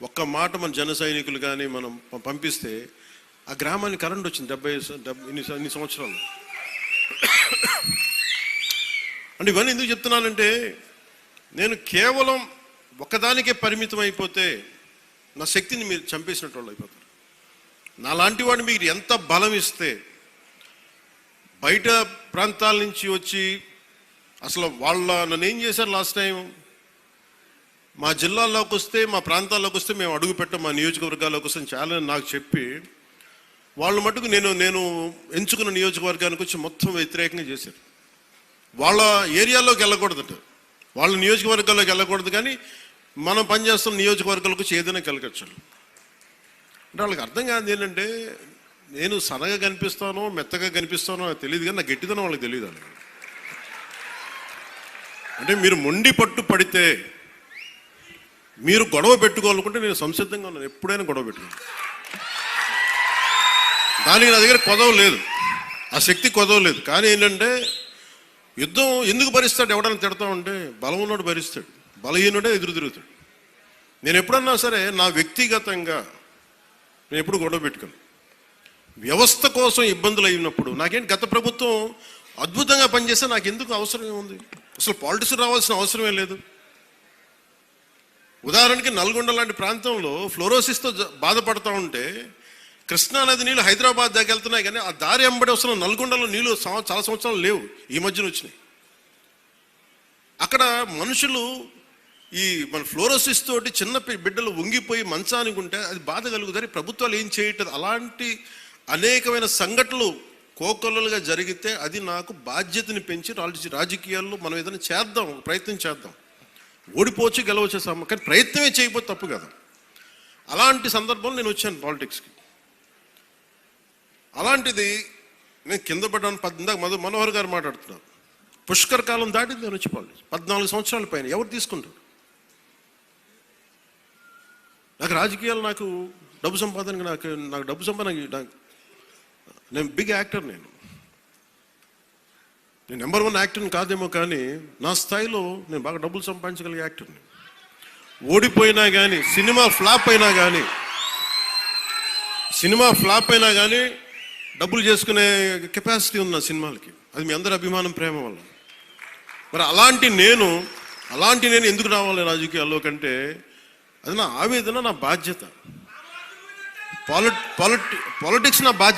ఒక్క మాట మన జన సైనికులు కానీ మనం పంపిస్తే ఆ గ్రామానికి కరెంట్ వచ్చింది 70 ఇన్ని సంవత్సరాలు. అంటే ఇవన్నీ ఎందుకు చెప్తున్నానంటే, నేను కేవలం ఒకదానికే పరిమితం అయిపోతే నా శక్తిని మీరు చంపేసినట్టు వాళ్ళు అయిపోతారు. నాలాంటి వాడిని మీకు ఎంత బలం ఇస్తే, బయట ప్రాంతాల నుంచి వచ్చి అసలు నన్ను ఏం చేశారు లాస్ట్ టైం, మా జిల్లాల్లోకి వస్తే, మా ప్రాంతాల్లోకి వస్తే మేము అడుగు పెట్టాం, మా నియోజకవర్గాల్లోకి వస్తే చాలా నాకు చెప్పి వాళ్ళు మటుకు నేను ఎంచుకున్న నియోజకవర్గానికి వచ్చి మొత్తం వ్యతిరేకంగా చేశారు. వాళ్ళ ఏరియాలోకి వెళ్ళకూడదట, వాళ్ళ నియోజకవర్గాల్లోకి వెళ్ళకూడదు, కానీ మనం పనిచేస్తున్న నియోజకవర్గాలకు వచ్చి ఏదైనా కలగచ్చు. అంటే వాళ్ళకి అర్థం కాదు ఏంటంటే, నేను సన్నగా కనిపిస్తానో మెత్తగా కనిపిస్తానో నాకు తెలియదు, కానీ నా గట్టిదనం వాళ్ళకి తెలియదు. అంటే మీరు మొండి పట్టు పడితే, మీరు గొడవ పెట్టుకోవాలనుకుంటే నేను సంసిద్ధంగా ఉన్నాను, ఎప్పుడైనా గొడవ పెట్టుకున్నాను. దానికి నా దగ్గర కొదవ లేదు, ఆ శక్తి కొదవ లేదు. కానీ ఏంటంటే, యుద్ధం ఎందుకు భరిస్తాడు, ఎవడన్నా తిడతా ఉంటే బలం ఉన్నోడు భరిస్తాడు, బలహీనుడే ఎదురు తిరుగుతాడు. నేను ఎప్పుడన్నా సరే నా వ్యక్తిగతంగా నేను ఎప్పుడు గొడవ పెట్టుకోను. వ్యవస్థ కోసం ఇబ్బందులు అయినప్పుడు నాకేంటి, గత ప్రభుత్వం అద్భుతంగా పనిచేస్తే నాకు ఎందుకు అవసరం ఏముంది, అసలు పాలిటిక్స్ రావాల్సిన అవసరమే లేదు. ఉదాహరణకి నల్గొండ లాంటి ప్రాంతంలో ఫ్లోరోసిస్తో బాధపడతా ఉంటే, కృష్ణానది నీళ్ళు హైదరాబాద్ దాకా వెళ్తున్నాయి, కానీ ఆ దారి వెంబడి వస్తున్న నల్గొండలో నీళ్ళు చాలా సంవత్సరాలు లేవు, ఈ మధ్యన వచ్చినాయి. అక్కడ మనుషులు ఈ మన ఫ్లోరోసిస్ తోటి చిన్న బిడ్డలు వంగిపోయి మంచానికి ఉంటే అది బాధ కలుగుతుంది. ప్రభుత్వాలు ఏం చేయట్లేదు. అలాంటి అనేకమైన సంఘటనలు కోకొల్లలుగా జరిగితే అది నాకు బాధ్యతని పెంచి రాజకీయాల్లో మనం ఏదైనా చేద్దాం, ప్రయత్నం చేద్దాం. ఓడిపోవచ్చు గెలవచ్చు, కానీ ప్రయత్నమే చేయకపోతే తప్పు కదా. అలాంటి సందర్భంలో నేను వచ్చాను పాలిటిక్స్కి. అలాంటిది నేను కింద పడ్డాను. మనోహర్ గారు మాట్లాడుతున్నారు, పుష్కర కాలం దాటింది నేను వచ్చి పాలిటిక్స్ 14 సంవత్సరాల పైన. ఎవరు తీసుకుంటారు? నాకు రాజకీయాలు, నాకు డబ్బు సంపాదనకి, నాకు డబ్బు సంపాదన, నేను బిగ్ యాక్టర్, నేను నెంబర్ 1 యాక్టర్ని కాదేమో, కానీ నా స్థాయిలో నేను బాగా డబ్బులు సంపాదించగలిగే యాక్టర్ని. ఓడిపోయినా కానీ, సినిమా ఫ్లాప్ అయినా కానీ డబ్బులు చేసుకునే కెపాసిటీ ఉంది నా సినిమాలకి. అది మీ అందరి అభిమానం, ప్రేమ వల్ల. మరి అలాంటి నేను ఎందుకు రావాలి రాజకీయాల్లో కంటే, అది నా ఆవేదన, నా బాధ్యత. పాలిటిక్స్ నా బాధ్యత.